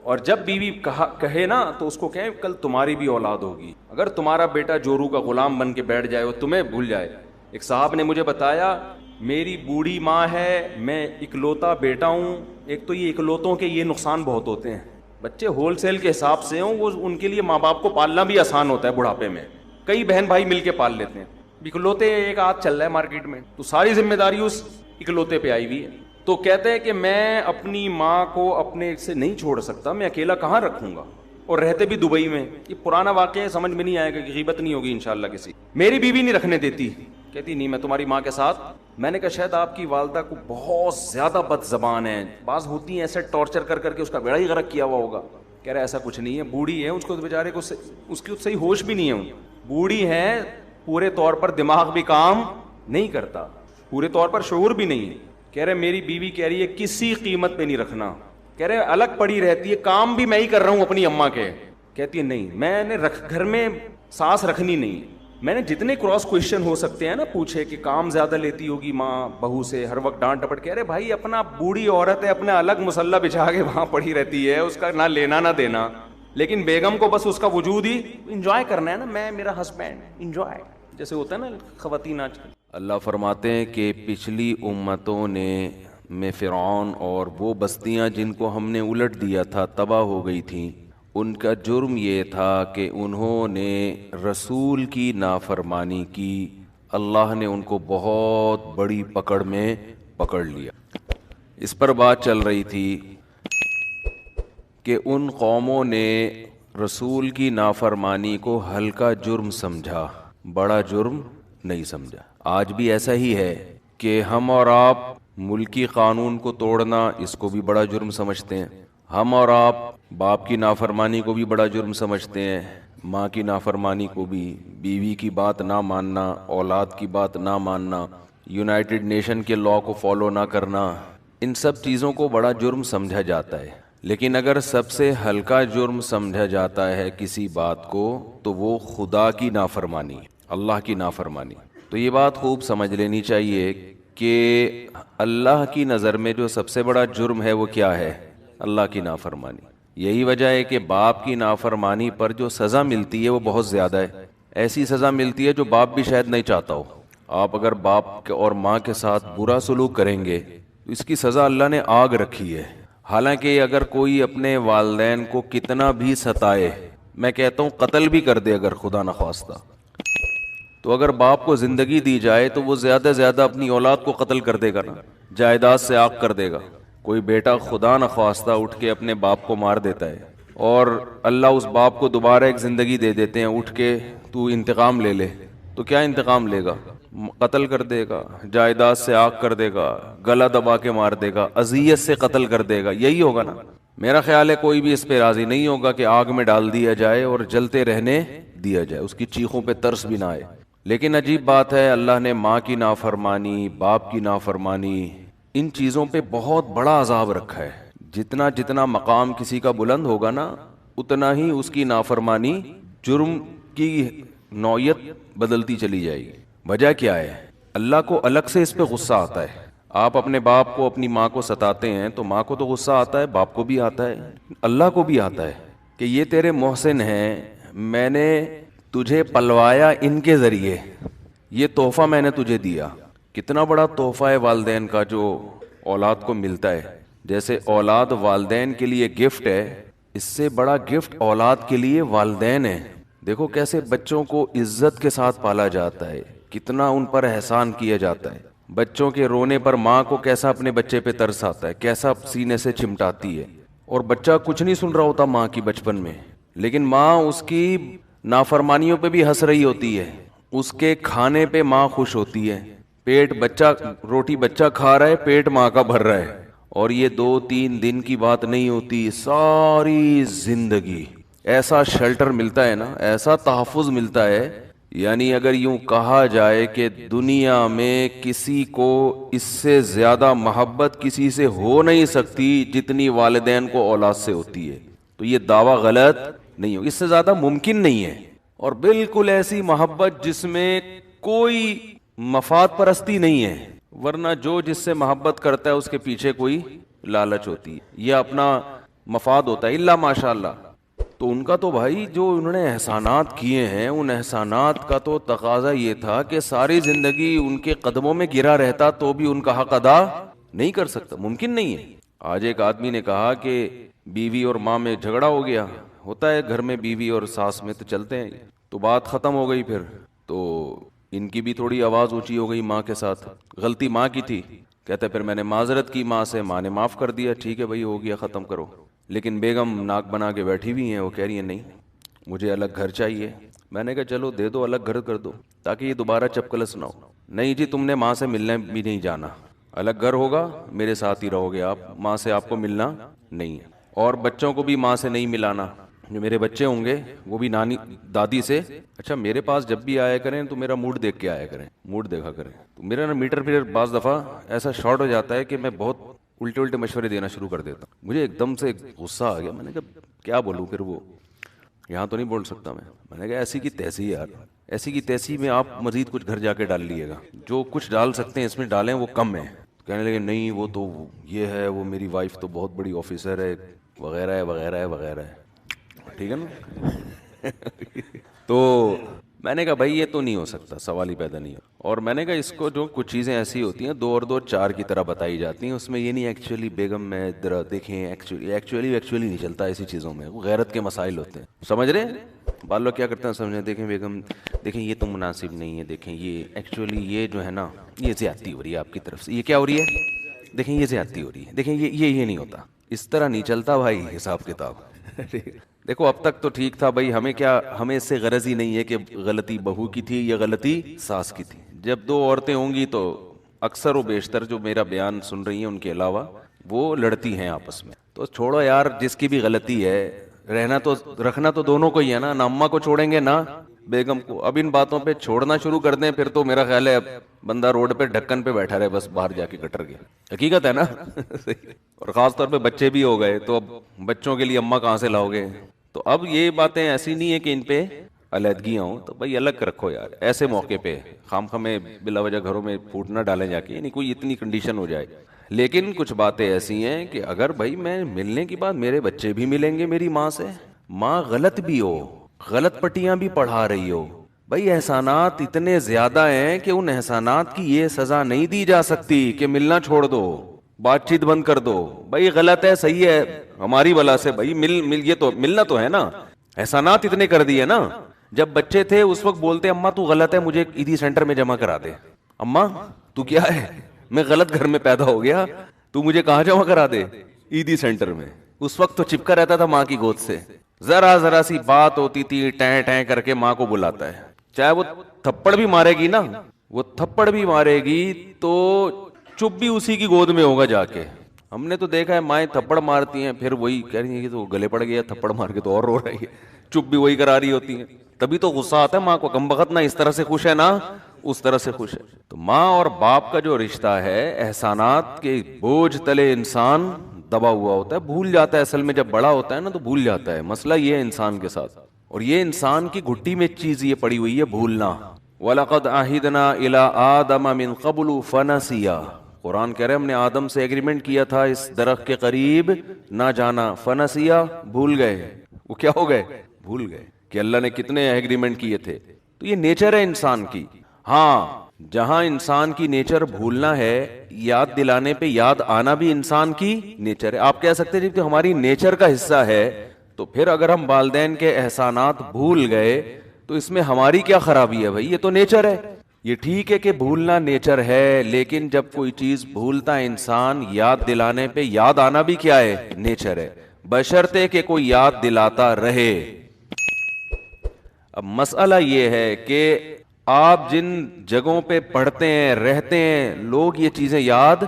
اور جب بیوی کہے نا تو اس کو کہیں کل تمہاری بھی اولاد ہوگی. اگر تمہارا بیٹا جورو کا غلام بن کے بیٹھ جائے وہ تمہیں بھول جائے. ایک صاحب نے مجھے بتایا میری بوڑھی ماں ہے, میں اکلوتا بیٹا ہوں. ایک تو یہ اکلوتوں کے یہ نقصان بہت ہوتے ہیں, بچے ہول سیل کے حساب سے ہوں, وہ ان کے لیے ماں باپ کو پالنا بھی آسان ہوتا ہے بڑھاپے میں, کئی بہن بھائی مل کے پال لیتے ہیں. اکلوتے ایک آدھ چل رہا ہے مارکیٹ میں, تو ساری ذمہ داری اس اکلوتے پہ آئی ہوئی ہے. تو کہتے ہیں کہ میں اپنی ماں کو اپنے سے نہیں چھوڑ سکتا, میں اکیلا کہاں رکھوں گا, اور رہتے بھی دبئی میں. یہ پرانا واقعہ ہے, سمجھ میں نہیں آئے گا کہ غیبت نہیں ہوگی انشاءاللہ کسی. میری بیوی نہیں رکھنے دیتی, کہتی نہیں میں تمہاری ماں کے ساتھ میں نے کہا شاید آپ کی والدہ کو بہت زیادہ بد زبان ہے, بعض ہوتی ہیں ایسے ٹارچر کر کر کے اس کا بیڑا ہی غرق کیا ہوا ہوگا. کہہ رہا ایسا کچھ نہیں ہے, بوڑھی ہے, اس کو بیچارے کو اس کی صحیح ہوش بھی نہیں ہے, بوڑھی ہے, پورے طور پر دماغ بھی کام نہیں کرتا, پورے طور پر شعور بھی نہیں ہے. کہہ رہے میری بیوی کہہ رہی ہے کسی قیمت پہ نہیں رکھنا, کہہ رہے الگ پڑی رہتی ہے, کام بھی میں ہی کر رہا ہوں اپنی اماں کے. کہتی ہے نہیں میں نے گھر میں سانس رکھنی نہیں. میں نے جتنے کراس کوشچن ہو سکتے ہیں نا پوچھے کہ کام زیادہ لیتی ہوگی ماں بہو سے, ہر وقت ڈانٹ ڈپٹ. کہہ رہے بھائی اپنا بوڑھی عورت ہے, اپنا الگ مسلح بچھا کے وہاں پڑی رہتی ہے, اس کا نہ لینا نہ دینا, لیکن بیگم کو بس اس کا وجود ہی انجوائے کرنا ہے نا, میں میرا ہسبینڈ انجوائے, جیسے ہوتا ہے نا خواتین آج کل. اللہ فرماتے ہیں کہ پچھلی امتوں نے میں فرعون اور وہ بستیاں جن کو ہم نے الٹ دیا تھا تباہ ہو گئی تھیں, ان کا جرم یہ تھا کہ انہوں نے رسول کی نافرمانی کی, اللہ نے ان کو بہت بڑی پکڑ میں پکڑ لیا. اس پر بات چل رہی تھی کہ ان قوموں نے رسول کی نافرمانی کو ہلکا جرم سمجھا, بڑا جرم نہیں سمجھا. آج بھی ایسا ہی ہے کہ ہم اور آپ ملکی قانون کو توڑنا اس کو بھی بڑا جرم سمجھتے ہیں, ہم اور آپ باپ کی نافرمانی کو بھی بڑا جرم سمجھتے ہیں, ماں کی نافرمانی کو بھی, بیوی کی بات نہ ماننا, اولاد کی بات نہ ماننا, یونائٹڈ نیشن کے لاء کو فالو نہ کرنا, ان سب چیزوں کو بڑا جرم سمجھا جاتا ہے. لیکن اگر سب سے ہلکا جرم سمجھا جاتا ہے کسی بات کو تو وہ خدا کی نافرمانی, اللہ کی نافرمانی. تو یہ بات خوب سمجھ لینی چاہیے کہ اللہ کی نظر میں جو سب سے بڑا جرم ہے وہ کیا ہے؟ اللہ کی نافرمانی. یہی وجہ ہے کہ باپ کی نافرمانی پر جو سزا ملتی ہے وہ بہت زیادہ ہے. ایسی سزا ملتی ہے جو باپ بھی شاید نہیں چاہتا ہو. آپ اگر باپ اور ماں کے ساتھ برا سلوک کریں گے تو اس کی سزا اللہ نے آگ رکھی ہے. حالانکہ اگر کوئی اپنے والدین کو کتنا بھی ستائے, میں کہتا ہوں قتل بھی کر دے اگر خدا نخواستہ, تو اگر باپ کو زندگی دی جائے تو وہ زیادہ زیادہ اپنی اولاد کو قتل کر دے گا نا, جائیداد سے آگ کر دے گا. کوئی بیٹا خدا نخواستہ اٹھ کے اپنے باپ کو مار دیتا ہے اور اللہ اس باپ کو دوبارہ ایک زندگی دے دیتے ہیں, اٹھ کے تو انتقام لے لے, تو کیا انتقام لے گا؟ قتل کر دے گا, جائیداد سے آگ کر دے گا, گلا دبا کے مار دے گا, اذیت سے قتل کر دے گا. یہی ہوگا نا. میرا خیال ہے کوئی بھی اس پہ راضی نہیں ہوگا کہ آگ میں ڈال دیا جائے اور جلتے رہنے دیا جائے, اس کی چیخوں پہ ترس بھی نہ آئے. لیکن عجیب بات ہے, اللہ نے ماں کی نافرمانی, باپ کی نافرمانی, ان چیزوں پہ بہت بڑا عذاب رکھا ہے. جتنا جتنا مقام کسی کا بلند ہوگا نا اتنا ہی اس کی نافرمانی جرم کی نوعیت بدلتی چلی جائے گی. وجہ کیا ہے؟ اللہ کو الگ سے اس پہ غصہ آتا ہے. آپ اپنے باپ کو اپنی ماں کو ستاتے ہیں تو ماں کو تو غصہ آتا ہے, باپ کو بھی آتا ہے, اللہ کو بھی آتا ہے کہ یہ تیرے محسن ہیں, میں نے تجھے پلوایا ان کے ذریعے, یہ تحفہ میں نے تجھے دیا. کتنا بڑا تحفہ ہے والدین کا جو اولاد کو ملتا ہے. جیسے اولاد والدین کے لیے گفٹ ہے, اس سے بڑا گفٹ اولاد کے لیے والدین ہے. دیکھو کیسے بچوں کو عزت کے ساتھ پالا جاتا ہے, کتنا ان پر احسان کیا جاتا ہے. بچوں کے رونے پر ماں کو کیسا اپنے بچے پہ ترس آتا ہے, کیسا سینے سے چمٹاتی ہے. اور بچہ کچھ نہیں سن رہا ہوتا ماں کی بچپن میں, لیکن ماں اس کی نافرمانیوں پہ بھی ہنس رہی ہوتی ہے, اس کے کھانے پہ ماں خوش ہوتی ہے. پیٹ بچہ, روٹی بچہ کھا رہا ہے, پیٹ ماں کا بھر رہا ہے, اور یہ 2-3 دن کی بات نہیں ہوتی, ساری زندگی. ایسا شیلٹر ملتا ہے نا, ایسا تحفظ ملتا ہے. یعنی اگر یوں کہا جائے کہ دنیا میں کسی کو اس سے زیادہ محبت کسی سے ہو نہیں سکتی جتنی والدین کو اولاد سے ہوتی ہے, تو یہ دعویٰ غلط نہیں ہو, اس سے زیادہ ممکن نہیں ہے. اور بالکل ایسی محبت جس میں کوئی مفاد پرستی نہیں ہے, ورنہ جو جس سے محبت کرتا ہے اس کے پیچھے کوئی لالچ ہوتی ہے, یہ اپنا مفاد ہوتا ہے, الا ماشاء اللہ. تو ان کا تو بھائی جو انہوں نے احسانات کیے ہیں, ان احسانات کا تو تقاضا یہ تھا کہ ساری زندگی ان کے قدموں میں گرا رہتا تو بھی ان کا حق ادا نہیں کر سکتا, ممکن نہیں ہے. آج ایک آدمی نے کہا کہ بیوی اور ماں میں جھگڑا ہو گیا, ہوتا ہے گھر میں بیوی اور ساس میں تو چلتے ہیں, تو بات ختم ہو گئی. پھر تو ان کی بھی تھوڑی آواز اونچی ہو گئی ماں کے ساتھ, غلطی ماں کی تھی. کہتے پھر میں نے معذرت کی ماں سے, ماں نے معاف کر دیا, ٹھیک ہے بھائی ہو گیا, ختم کرو. لیکن بیگم ناک بنا کے بیٹھی ہوئی ہیں, وہ کہہ رہی ہیں نہیں مجھے الگ گھر چاہیے. میں نے کہا چلو دے دو, الگ گھر کر دو تاکہ یہ دوبارہ چپکلس نہ ہو. نہیں جی تم نے ماں سے ملنے بھی نہیں جانا, الگ گھر ہوگا, میرے ساتھ ہی رہو گے آپ, ماں سے آپ کو ملنا نہیں ہے. اور بچوں کو بھی ماں سے نہیں ملانا. جو میرے بچے ہوں گے وہ بھی نانی دادی سے, اچھا میرے پاس جب بھی آیا کریں تو میرا موڈ دیکھ کے آیا کریں, موڈ دیکھا کریں. تو میرا نا میٹر پھر بعض دفعہ ایسا شارٹ ہو جاتا ہے کہ میں بہت الٹے الٹے مشورے دینا شروع کر دیتا ہوں. مجھے ایک دم سے غصہ آ گیا, میں نے کہا کیا بولوں, پھر وہ یہاں تو نہیں بول سکتا میں نے کہا ایسی کی تیسی یار, ایسی کی تیسی میں آپ مزید کچھ گھر جا کے ڈال لیے گا, جو کچھ ڈال سکتے ہیں اس میں ڈالیں, وہ کم ہے. کہنے لگے نہیں وہ تو یہ ہے, وہ میری وائف تو بہت بڑی آفیسر ہے وغیرہ ہے وغیرہ ہے وغیرہ ہے. ٹھیک ہے نا. تو میں نے کہا بھائی یہ تو نہیں ہو سکتا, سوال ہی پیدا نہیں ہو. اور میں نے کہا اس کو جو کچھ چیزیں ایسی ہوتی ہیں 2 اور 2 4 کی طرح بتائی جاتی ہیں, اس میں یہ نہیں ایکچولی بیگم میں ذرا دیکھیں ایکچولی نہیں چلتا ایسی چیزوں میں, وہ غیرت کے مسائل ہوتے ہیں, سمجھ رہے ہیں. بال لوگ کیا کرتے ہیں سمجھیں, دیکھیں بیگم دیکھیں یہ تو مناسب نہیں ہے, دیکھیں یہ ایکچولی یہ جو ہے نا یہ زیادتی ہو رہی ہے آپ کی طرف سے, یہ کیا ہو رہی ہے, دیکھیں یہ زیادتی ہو رہی ہے, دیکھیں یہ نہیں ہوتا, اس طرح نہیں چلتا بھائی حساب کتاب. دیکھو اب تک تو ٹھیک تھا بھائی, ہمیں اس سے غرض ہی نہیں ہے کہ غلطی بہو کی تھی یا غلطی ساس کی تھی. جب 2 عورتیں ہوں گی تو اکثر و بیشتر جو میرا بیان سن رہی ہیں ان کے علاوہ وہ لڑتی ہیں آپس میں. تو چھوڑو یار, جس کی بھی غلطی ہے رکھنا تو دونوں کو ہی ہے نا اماں کو چھوڑیں گے نہ بیگم کو. اب ان باتوں پہ چھوڑنا شروع کر دیں پھر تو میرا خیال ہے اب بندہ روڈ پہ ڈھکن پہ بیٹھا رہے بس, باہر جا کے گٹر گیا. حقیقت ہے نا. اور خاص طور پہ بچے بھی ہو گئے تو اب بچوں کے لیے اماں کہاں سے لاؤ گے. تو اب یہ باتیں ایسی نہیں ہے کہ ان پہ علیحدگیاں ہوں, تو بھائی الگ رکھو یار. ایسے موقع پہ خام میں بلا وجہ گھروں میں پھوٹ نہ ڈالیں جا کے, یعنی کوئی اتنی کنڈیشن ہو جائے. لیکن کچھ باتیں ایسی ہیں کہ اگر بھائی میں ملنے کے بعد میرے بچے بھی ملیں گے میری ماں سے, ماں غلط بھی ہو, غلط پٹیاں بھی پڑھا رہی ہو, بھائی احسانات اتنے زیادہ ہیں کہ ان احسانات کی یہ سزا نہیں دی جا سکتی کہ ملنا چھوڑ دو, بات چیت بند کر دو. بھائی غلط ہے صحیح ہے ہماری بلا سے, بھائی یہ تو ملنا تو ہے نا. احسانات اتنے کر دیے نا. جب بچے تھے اس وقت بولتے اماں تو غلط ہے, مجھے عیدی سینٹر میں جمع کرا دے. اماں تو کیا ہے, میں غلط گھر میں پیدا ہو گیا, تو مجھے کہاں جمع کرا دے, عیدی سینٹر میں. اس وقت تو چپکا رہتا تھا ماں کی گود سے, ذرا سی بات ہوتی تھی ٹیں ٹیں کر کے ماں کو بلاتا ہے. چاہے وہ تھپڑ بھی مارے گی نا, وہ تھپڑ بھی مارے گی تو چپ بھی اسی کی گود میں ہوگا جا کے. ہم نے تو دیکھا ہے مائیں تھپڑ مارتی ہیں پھر وہی کہہ رہی ہیں کہ تو گلے پڑ گیا, تھپڑ مار کے تو اور رو رہی ہے, چپ بھی وہی کرا رہی ہوتی ہیں. تبھی تو غصہ آتا ہے ماں کو, کم بخت نہ اس طرح سے خوش ہے نہ اس طرح سے خوش ہے. تو ماں اور باپ کا جو رشتہ ہے, احسانات کے بوجھ تلے انسان دبا ہوا ہوتا ہے, بھول جاتا ہے. اصل میں جب بڑا ہوتا ہے نا تو بھول جاتا ہے. مسئلہ یہ ہے انسان کے ساتھ, اور یہ انسان کی گھٹی میں چیز یہ پڑی ہوئی ہے بھولنا. وَلَقَدْ عَهِدْنَا إِلَىٰ آدَمَ مِنْ قَبْلُ فَنَسِيَا. قرآن کہہ رہے ہم نے آدم سے ایگریمنٹ کیا تھا اس درخت کے قریب نہ جانا. فنسیا بھول گئے, وہ کیا ہو گئے, بھول گئے کہ اللہ نے کتنے ایگریمنٹ کیے تھے. تو یہ نیچر ہے انسان کی. ہاں جہاں انسان کی نیچر بھولنا ہے, یاد دلانے پہ یاد آنا بھی انسان کی نیچر ہے. آپ کہہ سکتے ہیں کہ ہماری نیچر کا حصہ ہے, تو پھر اگر ہم والدین کے احسانات بھول گئے تو اس میں ہماری کیا خرابی ہے بھائی, یہ تو نیچر ہے. یہ ٹھیک ہے کہ بھولنا نیچر ہے, لیکن جب کوئی چیز بھولتا ہے انسان, یاد دلانے پہ یاد آنا بھی کیا ہے, نیچر ہے, بشرطے کہ کوئی یاد دلاتا رہے. اب مسئلہ یہ ہے کہ آپ جن جگہوں پہ پڑھتے ہیں رہتے ہیں, لوگ یہ چیزیں یاد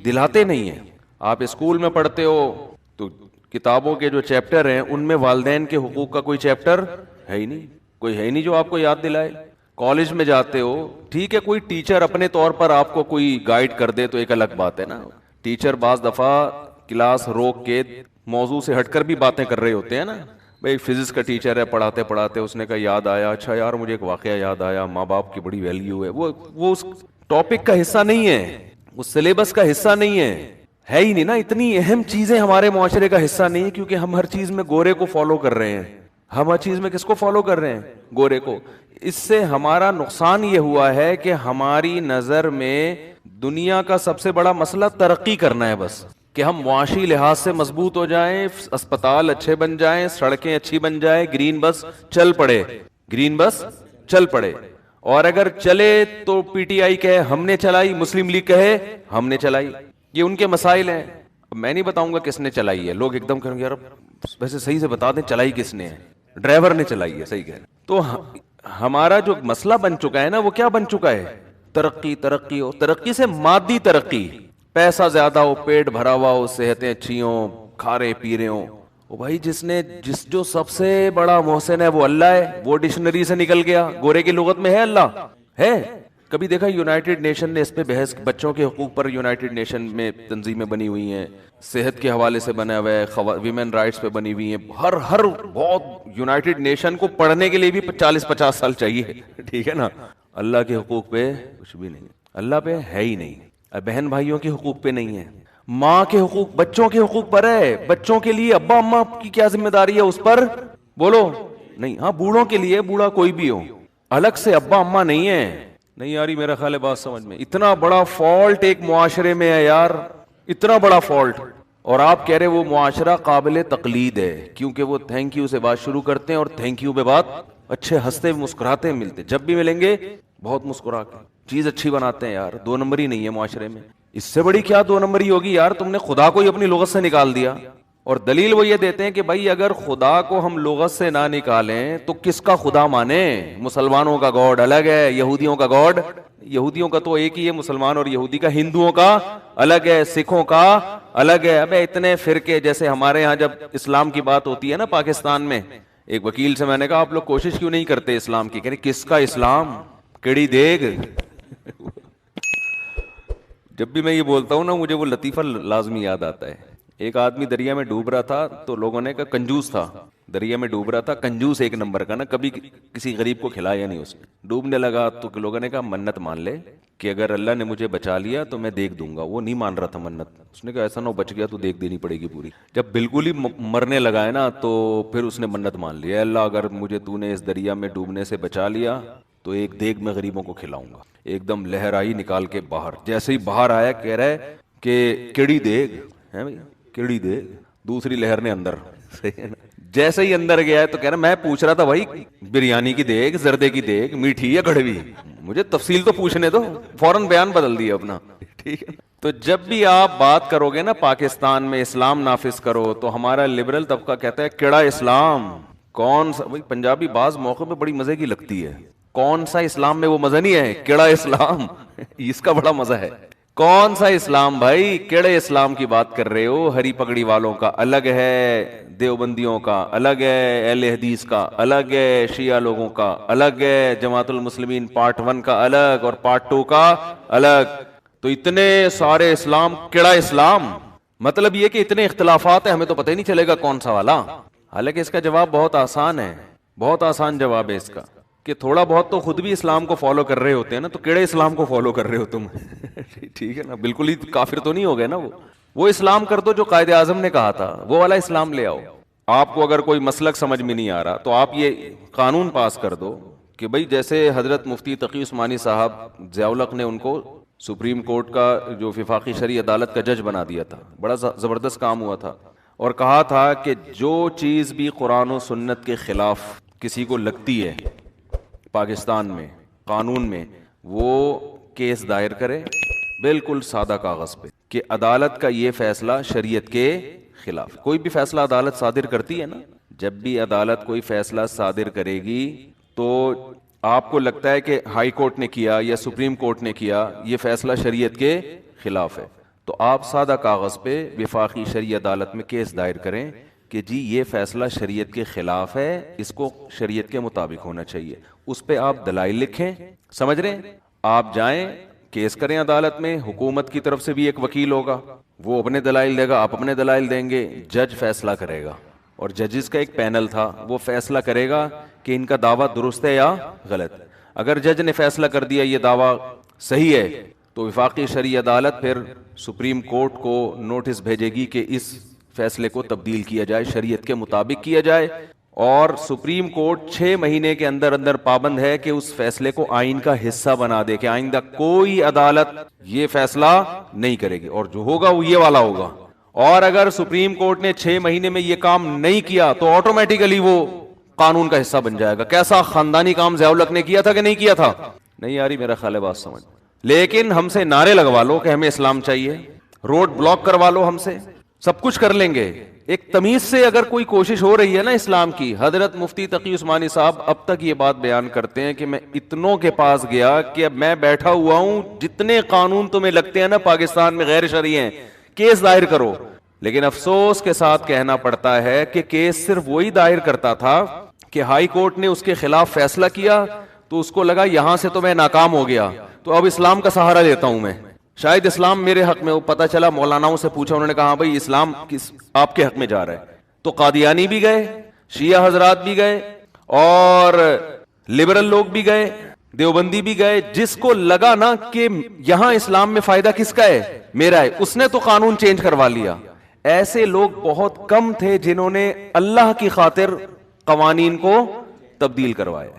دلاتے نہیں ہیں. آپ اسکول میں پڑھتے ہو تو کتابوں کے جو چیپٹر ہیں ان میں والدین کے حقوق کا کوئی چیپٹر ہے ہی نہیں, کوئی ہے ہی نہیں جو آپ کو یاد دلائے. کالج میں جاتے ہو, ٹھیک ہے کوئی ٹیچر اپنے طور پر آپ کو کوئی گائیڈ کر دے تو ایک الگ بات ہے نا. ٹیچر بعض دفعہ کلاس روک کے موضوع سے ہٹ کر بھی باتیں کر رہے ہوتے ہیں نا. بھائی فزکس کا ٹیچر ہے, پڑھاتے پڑھاتے اس نے کہا یاد آیا, اچھا یار مجھے ایک واقعہ یاد آیا, ماں باپ کی بڑی ویلیو ہے. وہ اس ٹاپک کا حصہ نہیں ہے, اس سلیبس کا حصہ نہیں ہے ہی نہیں نا. اتنی اہم چیزیں ہمارے معاشرے کا حصہ نہیں ہے, کیونکہ ہم ہر چیز میں گورے کو فالو کر رہے ہیں. ہم ہر چیز میں کس کو فالو کر رہے ہیں, گورے کو. اس سے ہمارا نقصان یہ ہوا ہے کہ ہماری نظر میں دنیا کا سب سے بڑا مسئلہ ترقی کرنا ہے بس, کہ ہم معاشی لحاظ سے مضبوط ہو جائیں, اسپتال اچھے بن جائیں, سڑکیں اچھی بن جائیں, گرین بس چل پڑے, گرین بس چل پڑے. اور اگر چلے تو پی ٹی آئی کہے ہم نے چلائی, مسلم لیگ کہے ہم نے چلائی. یہ ان کے مسائل ہیں. اب میں نہیں بتاؤں گا کس نے چلائی ہے, لوگ ایک دم کہیں گے یار ویسے صحیح سے بتا دیں چلائی کس نے ہے, ڈرائیور نے چلائی ہے, صحیح کہہ رہے. تو ہمارا جو مسئلہ بن چکا ہے نا وہ کیا بن چکا ہے, ترقی ترقی ہو, ترقی سے مادی ترقی, پیسہ زیادہ ہو, پیٹ بھرا ہوا ہو, صحتیں اچھی ہوں, کھا رہے پی رہے ہوں. وہ بھائی جو سب سے بڑا محسن ہے وہ اللہ ہے, وہ ڈکشنری سے نکل گیا. گورے کی لغت میں ہے اللہ ہے؟ کبھی دیکھا یونائٹڈ نیشن نے اس پہ بحث, بچوں کے حقوق پر یونائٹڈ نیشن میں تنظیمیں بنی ہوئی ہیں, صحت کے حوالے سے بنا ہوا ہے, ویمن رائٹس پہ بنی ہوئی ہیں, ہر بہت یونائٹڈ نیشن کو پڑھنے کے لیے بھی 40-50 سال چاہیے, ٹھیک ہے نا. اللہ کے حقوق پہ کچھ بھی نہیں, اللہ پہ ہے ہی نہیں. بہن بھائیوں کے حقوق پہ نہیں ہے, ماں کے حقوق, بچوں کے حقوق پر ہے. بچوں کے لیے ابا اماں کی کیا ذمہ داری ہے اس پر, بولو نہیں. ہاں بوڑھوں کے لیے, بوڑھا کوئی بھی ہو, الگ سے ابا اماں نہیں ہے. نہیں یاری میرا خیال ہے بات سمجھ میں. اتنا بڑا فالٹ ایک معاشرے میں ہے یار, اتنا بڑا فالٹ, اور آپ کہہ رہے وہ معاشرہ قابل تقلید ہے, کیونکہ وہ تھینک یو سے بات شروع کرتے ہیں اور تھینک یو پہ بات اچھے ہنستے مسکراتے ملتے, جب بھی ملیں گے بہت مسکرا کے چیز اچھی بناتے ہیں یار. 2 نمبری نہیں ہے معاشرے میں. اس سے بڑی کیا 2 نمبری ہوگی یار, تم نے خدا کو ہی اپنی لغت سے نکال دیا. اور دلیل وہ یہ دیتے ہیں کہ بھائی اگر خدا کو ہم لغت سے نہ نکالیں تو کس کا خدا مانیں؟ مسلمانوں کا گاڈ الگ ہے, یہودیوں کا گاڈ, یہودیوں کا تو ایک ہی ہے مسلمان اور یہودی کا, ہندوؤں کا الگ ہے, سکھوں کا الگ ہے. ابے اتنے فرقے, جیسے ہمارے ہاں جب اسلام کی بات ہوتی ہے نا پاکستان میں, ایک وکیل سے میں نے کہا آپ لوگ کوشش کیوں نہیں کرتے اسلام کی؟ کہہ رہے کس کا اسلام, کیڑی دیگ. جب بھی میں یہ بولتا ہوں نا مجھے وہ لطیفہ لازمی یاد آتا ہے. ایک آدمی دریا میں ڈوب رہا تھا تو لوگوں نے کہا, کنجوس تھا, دریا میں ڈوب رہا تھا, کنجوس ایک نمبر کا نا, کبھی کسی غریب کو کھلایا نہیں اس نے. ڈوبنے لگا تو لوگوں نے کہا منت مان لے کہ اگر اللہ نے مجھے بچا لیا تو میں دیکھ دوں گا. وہ نہیں مان رہا تھا منت, اس نے کہا ایسا نہ ہو بچ گیا تو دیکھ دینی پڑے گی پوری. جب بالکل ہی مرنے لگا ہے نا تو پھر اس نے منت مان لیا, اللہ اگر مجھے تو نے اس دریا میں ڈوبنے سے بچا لیا تو ایک دیگ میں غریبوں کو کھلاؤں گا. ایک دم لہر آئی نکال کے باہر, جیسے ہی باہر آیا کہہ رہا ہے کہ کیڑی دیگ ہے بھائی, کیڑی دیگ. دوسری لہر نے اندر, جیسے ہی اندر گیا ہے تو کہہ رہا میں پوچھ رہا تھا بھائی بریانی کی دیگ, زردے کی دیگ, میٹھی یا کڑوی, مجھے تفصیل تو پوچھنے دو. فوراً بیان بدل دیا اپنا, ٹھیک ہے. تو جب بھی آپ بات کرو گے نا پاکستان میں اسلام نافذ کرو تو ہمارا لبرل طبقہ کہتا ہے کیڑا اسلام, کون سا. بھائی پنجابی بعض موقع پہ بڑی مزے کی لگتی ہے, کون سا اسلام میں وہ مزہ نہیں ہے, کیڑا اسلام, اس کا بڑا مزہ ہے. کون سا اسلام بھائی, کیڑے اسلام کی بات کر رہے ہو؟ ہری پگڑی والوں کا الگ ہے, دیوبندیوں کا الگ ہے, اہل حدیث کا الگ ہے, شیعہ لوگوں کا الگ ہے, جماعت المسلمین پارٹ 1 کا الگ اور پارٹ 2 کا الگ. تو اتنے سارے اسلام, کیڑا اسلام, مطلب یہ کہ اتنے اختلافات ہیں, ہمیں تو پتہ ہی نہیں چلے گا کون سا والا. حالانکہ اس کا جواب بہت آسان ہے, بہت آسان جواب ہے اس کا, کہ تھوڑا بہت تو خود بھی اسلام کو فالو کر رہے ہوتے ہیں نا, تو کیڑے اسلام کو فالو کر رہے ہو تم. ٹھیک ہے نا, بالکل ہی کافر تو نہیں ہو گئے نا. وہ اسلام کر دو جو قائد اعظم نے کہا تھا, وہ والا اسلام لے آؤ. آپ کو اگر کوئی مسلک سمجھ میں نہیں آ رہا تو آپ یہ قانون پاس کر دو کہ بھئی جیسے حضرت مفتی تقی عثمانی صاحب ضیاء الحق نے ان کو سپریم کورٹ کا جو وفاقی شرعی عدالت کا جج بنا دیا تھا, بڑا زبردست کام ہوا تھا, اور کہا تھا کہ جو چیز بھی قرآن و سنت کے خلاف کسی کو لگتی ہے پاکستان میں قانون میں, وہ کیس دائر کرے بالکل سادہ کاغذ پہ کہ عدالت کا یہ فیصلہ شریعت کے خلاف. کوئی بھی فیصلہ عدالت صادر کرتی ہے نا, جب بھی عدالت کوئی فیصلہ صادر کرے گی تو آپ کو لگتا ہے کہ ہائی کورٹ نے کیا یا سپریم کورٹ نے کیا, یہ فیصلہ شریعت کے خلاف ہے, تو آپ سادہ کاغذ پہ وفاقی شرعی عدالت میں کیس دائر کریں کہ جی یہ فیصلہ شریعت کے خلاف ہے, اس کو شریعت کے مطابق ہونا چاہیے. اس پہ آپ دلائل لکھیں, سمجھ رہے ہیں, آپ جائیں کیس کریں عدالت میں, حکومت کی طرف سے بھی ایک وکیل ہوگا, وہ اپنے دلائل دے گا, آپ اپنے دلائل دیں گے, جج فیصلہ کرے گا, اور ججز کا ایک پینل تھا وہ فیصلہ کرے گا کہ ان کا دعویٰ درست ہے یا غلط. اگر جج نے فیصلہ کر دیا یہ دعویٰ صحیح ہے تو وفاقی شرعی عدالت پھر سپریم کورٹ کو نوٹس بھیجے گی کہ اس فیصلے کو تبدیل کیا جائے, شریعت کے مطابق کیا جائے, اور سپریم کورٹ 6 مہینے کے اندر اندر پابند ہے کہ اس فیصلے کو آئین کا حصہ بنا دے کہ آئندہ کوئی عدالت یہ فیصلہ نہیں کرے گی, اور جو ہوگا وہ یہ والا ہوگا. اور اگر سپریم کورٹ نے 6 مہینے میں یہ کام نہیں کیا تو آٹومیٹیکلی وہ قانون کا حصہ بن جائے گا. کیسا خاندانی کام ضیاء الحق نے کیا تھا کہ نہیں کیا تھا؟ نہیں یاری میرا خیال ہے بات سمجھ. لیکن ہم سے نعرے لگوا لو کہ ہمیں اسلام چاہیے, روڈ بلاک کروا لو ہم سے, سب کچھ کر لیں گے. ایک تمیز سے اگر کوئی کوشش ہو رہی ہے نا اسلام کی. حضرت مفتی تقی عثمانی صاحب اب تک یہ بات بیان کرتے ہیں کہ میں اتنوں کے پاس گیا کہ اب میں بیٹھا ہوا ہوں, جتنے قانون تمہیں لگتے ہیں نا پاکستان میں غیر شرعی ہیں, کیس دائر کرو. لیکن افسوس کے ساتھ کہنا پڑتا ہے کہ کیس صرف وہی دائر کرتا تھا کہ ہائی کورٹ نے اس کے خلاف فیصلہ کیا تو اس کو لگا یہاں سے تو میں ناکام ہو گیا, تو اب اسلام کا سہارا لیتا ہوں میں, شاید اسلام میرے حق میں. وہ پتہ چلا مولاناؤں سے پوچھا, انہوں نے کہا بھائی اسلام آپ کے حق میں جا رہا ہے. تو قادیانی بھی گئے, شیعہ حضرات بھی گئے, اور لبرل لوگ بھی گئے, دیوبندی بھی گئے. جس کو لگا نا کہ یہاں اسلام میں فائدہ کس کا ہے, میرا ہے, اس نے تو قانون چینج کروا لیا. ایسے لوگ بہت کم تھے جنہوں نے اللہ کی خاطر قوانین کو تبدیل کروایا.